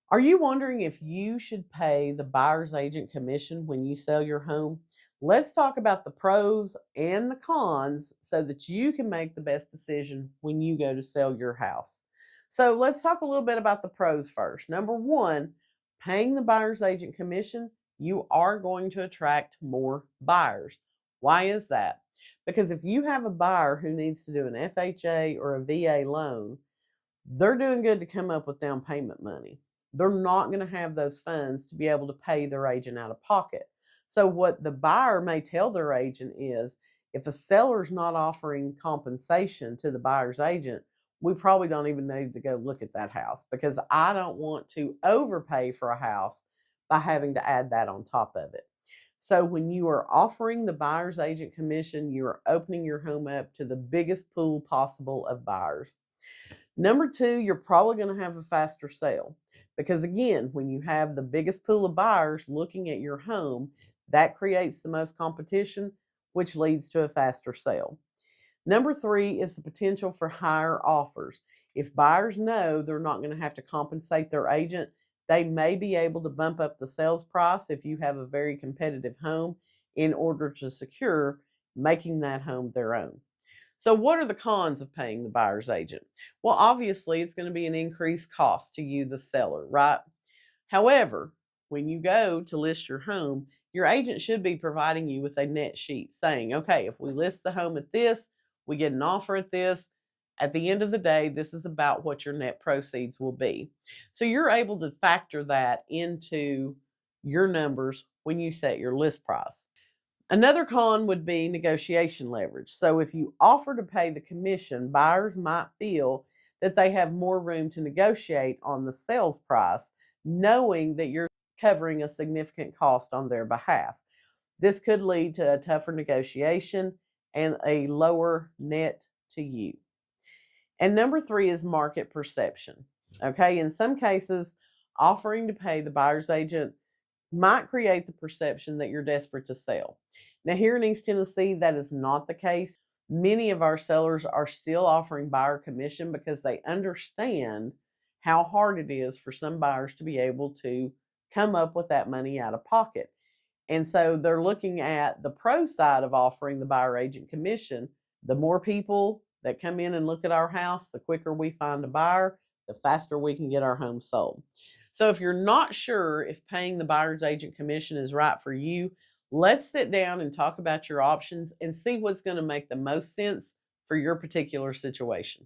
Are you wondering if you should pay the buyer's agent commission when you sell your home? Let's talk about the pros and the cons so that you can make the best decision when you go to sell your house. So, let's talk a little bit about the pros first. Number one, paying the buyer's agent commission, you are going to attract more buyers. Why is that? Because if you have a buyer who needs to do an FHA or a VA loan, they're doing good to come up with down payment money. They're not going to have those funds to be able to pay their agent out of pocket. So, what the buyer may tell their agent is if a seller's not offering compensation to the buyer's agent, we probably don't even need to go look at that house because I don't want to overpay for a house by having to add that on top of it. So, when you are offering the buyer's agent commission, you are opening your home up to the biggest pool possible of buyers. Number two, you're probably going to have a faster sale because, again, when you have the biggest pool of buyers looking at your home, that creates the most competition, which leads to a faster sale. Number three is the potential for higher offers. If buyers know they're not going to have to compensate their agent, they may be able to bump up the sales price if you have a very competitive home in order to secure making that home their own. So, what are the cons of paying the buyer's agent? Well, obviously, it's going to be an increased cost to you, the seller, right? However, when you go to list your home, your agent should be providing you with a net sheet saying, okay, if we list the home at this, we get an offer at this. At the end of the day, this is about what your net proceeds will be. So you're able to factor that into your numbers when you set your list price. Another con would be negotiation leverage. So if you offer to pay the commission, buyers might feel that they have more room to negotiate on the sales price, knowing that you're covering a significant cost on their behalf. This could lead to a tougher negotiation and a lower net to you. And number three is market perception. Okay, in some cases, offering to pay the buyer's agent might create the perception that you're desperate to sell. Now, here in East Tennessee, that is not the case. Many of our sellers are still offering buyer commission because they understand how hard it is for some buyers to be able to come up with that money out of pocket. And so they're looking at the pro side of offering the buyer agent commission. The more people that come in and look at our house, the quicker we find a buyer, the faster we can get our home sold. So if you're not sure if paying the buyer's agent commission is right for you, let's sit down and talk about your options and see what's going to make the most sense for your particular situation.